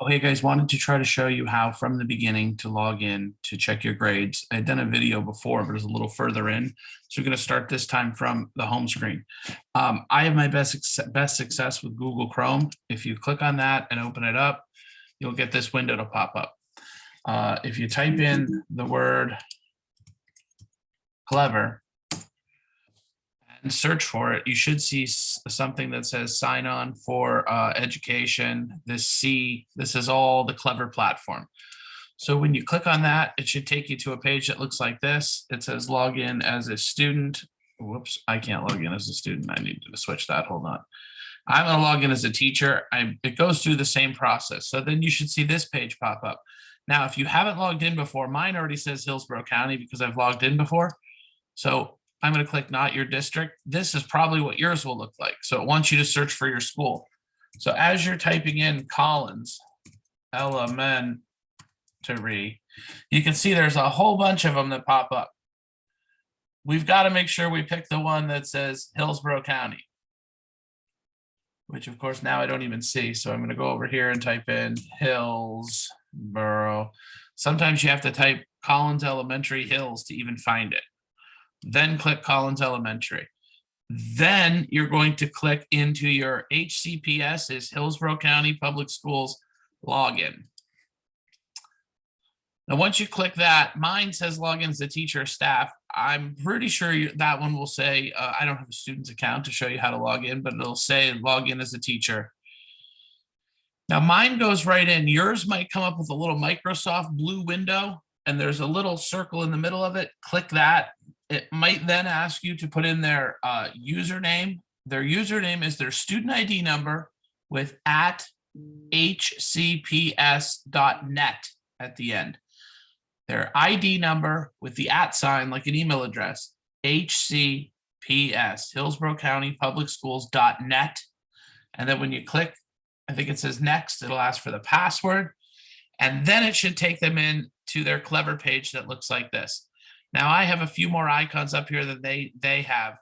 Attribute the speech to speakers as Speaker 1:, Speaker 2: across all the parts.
Speaker 1: Okay, guys, wanted to try to show you how from the beginning to log in to check your grades. I had done a video before, but it was a little further in. So we're going to start this time from the home screen. I have my best success with Google Chrome. If you click on that and open it up, you'll get this window to pop up. If you type in the word clever and search for it, you should see something that says sign on for education. This is all the Clever platform. So when you click on that, it should take you to a page that looks like this. It says log in as a student. Whoops, I can't log in as a student. I need to switch that. Hold on. I'm going to log in as a teacher. It goes through the same process. So then you should see this page pop up. Now, if you haven't logged in before, mine already says Hillsborough County because I've logged in before. So I'm going to click not your district. This is probably what yours will look like. So it wants you to search for your school. So as you're typing in Collins Elementary, you can see there's a whole bunch of them that pop up. We've got to make sure we pick the one that says Hillsborough County, which of course now I don't even see. So I'm going to go over here and type in Hillsborough. Sometimes you have to type Collins Elementary Hills to even find it. Then click Collins Elementary. Then you're going to click into your HCPS, is Hillsborough County Public Schools login. Now, once you click that, mine says login as a teacher or staff. I'm pretty sure that one will say, I don't have a student's account to show you how to log in, but it'll say login as a teacher. Now, mine goes right in. Yours might come up with a little Microsoft blue window, and there's a little circle in the middle of it. Click that. It might then ask you to put in their username. Their username is their student ID number with @hcps.net at the end. Their ID number with the @ sign, like an email address, HCPS, Hillsborough County Public Schools.net. And then when you click, I think it says next, it'll ask for the password. And then it should take them in to their Clever page that looks like this. Now I have a few more icons up here that they have,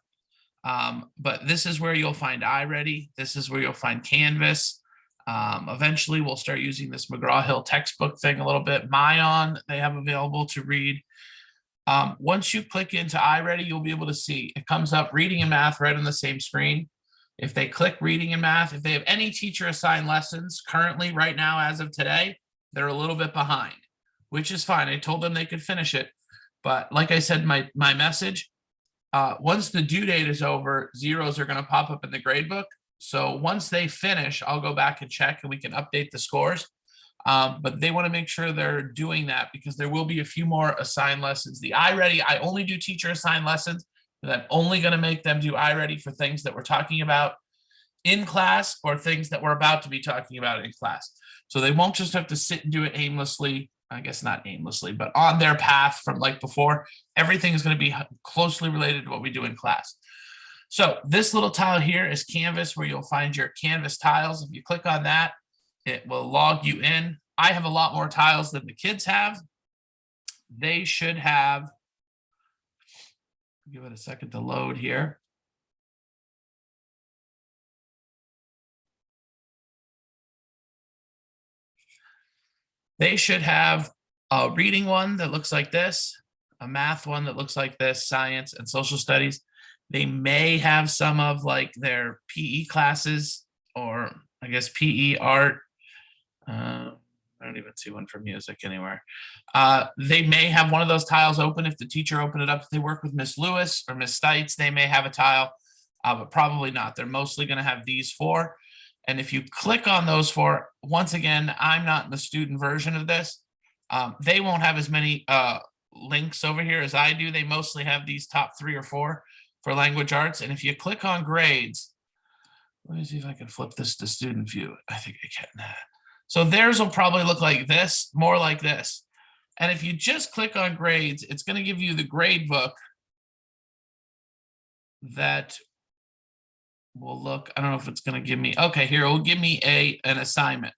Speaker 1: but this is where you'll find iReady. This is where you'll find Canvas. Eventually we'll start using this McGraw-Hill textbook thing a little bit. Myon, they have available to read. Once you click into iReady, you'll be able to see it comes up reading and math right on the same screen. If they click reading and math, if they have any teacher assigned lessons currently right now, as of today, they're a little bit behind, which is fine. I told them they could finish it. But like I said, my message, once the due date is over, zeros are going to pop up in the grade book. So once they finish, I'll go back and check and we can update the scores. But they want to make sure they're doing that because there will be a few more assigned lessons. The iReady, I only do teacher assigned lessons, but I'm only going to make them do iReady for things that we're talking about in class or things that we're about to be talking about in class. So they won't just have to sit and do it aimlessly. I guess not aimlessly, but on their path from like before. Everything is going to be closely related to what we do in class. So this little tile here is Canvas, where you'll find your Canvas tiles. If you click on that, it will log you in. I have a lot more tiles than the kids have. They should have, give it a second to load here. They should have a reading one that looks like this, a math one that looks like this, science and social studies. They may have some of like their PE classes, or I guess PE art. I don't even see one for music anywhere. They may have one of those tiles open if the teacher opened it up. If they work with Miss Lewis or Miss Stites, they may have a tile, but probably not. They're mostly going to have these four. And if you click on those four, once again, I'm not in the student version of this. They won't have as many links over here as I do. They mostly have these top 3 or 4 for language arts. And if you click on grades, let me see if I can flip this to student view. I think I can. So theirs will probably look like this, more like this. And if you just click on grades, it's going to give you the grade book that will look, I don't know if it's going to give me, okay, here, it will give me an assignment.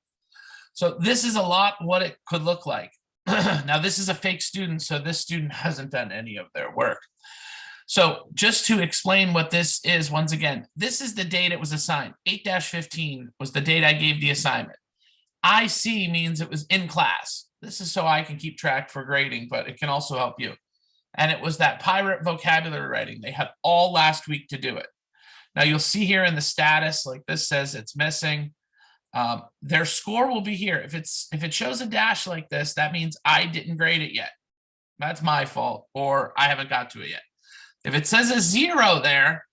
Speaker 1: So this is a lot what it could look like. Now, this is a fake student, so this student hasn't done any of their work. So just to explain what this is, once again, this is the date it was assigned. 8-15 was the date I gave the assignment. IC means it was in class. This is so I can keep track for grading, but it can also help you. And it was that pirate vocabulary writing. They had all last week to do it. Now you'll see here in the status, like this says it's missing. Their score will be here. If it shows a dash like this, that means I didn't grade it yet. That's my fault, or I haven't got to it yet. If it says a 0 there,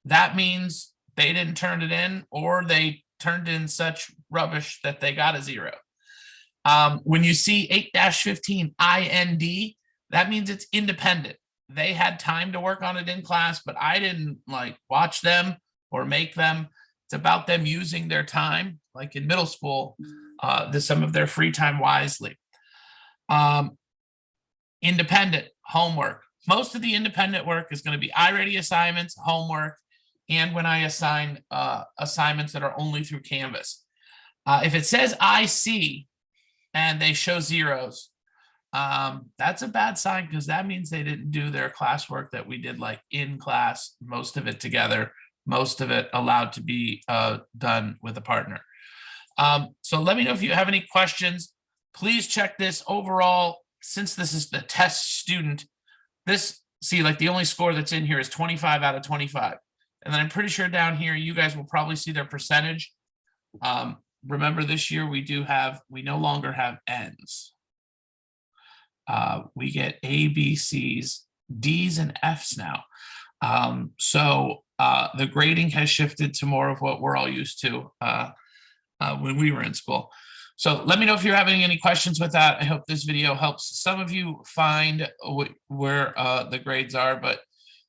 Speaker 1: that means they didn't turn it in, or they turned in such rubbish that they got a 0. When you see 8-15 IND, that means it's independent. They had time to work on it in class, but I didn't like watch them or make them. It's about them using their time, like in middle school, some of their free time wisely. Independent homework. Most of the independent work is going to be iReady assignments, homework, and when I assign assignments that are only through Canvas. If it says IC and they show zeros, that's a bad sign, because that means they didn't do their classwork that we did like in class, most of it together, most of it allowed to be done with a partner. So let me know if you have any questions. Please check this overall. Since this is the test student, see, like the only score that's in here is 25 out of 25. And then I'm pretty sure down here, you guys will probably see their percentage. Remember this year we no longer have N's. We get A, B, C's, D's, and F's now. So the grading has shifted to more of what we're all used to when we were in school. So let me know if you're having any questions with that. I hope this video helps some of you find where the grades are, but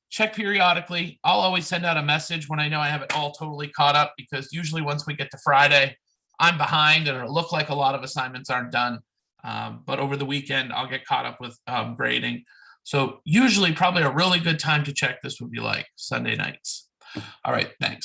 Speaker 1: check periodically. I'll always send out a message when I know I have it all totally caught up, because usually once we get to Friday, I'm behind and it'll look like a lot of assignments aren't done. But over the weekend, I'll get caught up with grading. So usually probably a really good time to check this would be like Sunday nights. All right, thanks.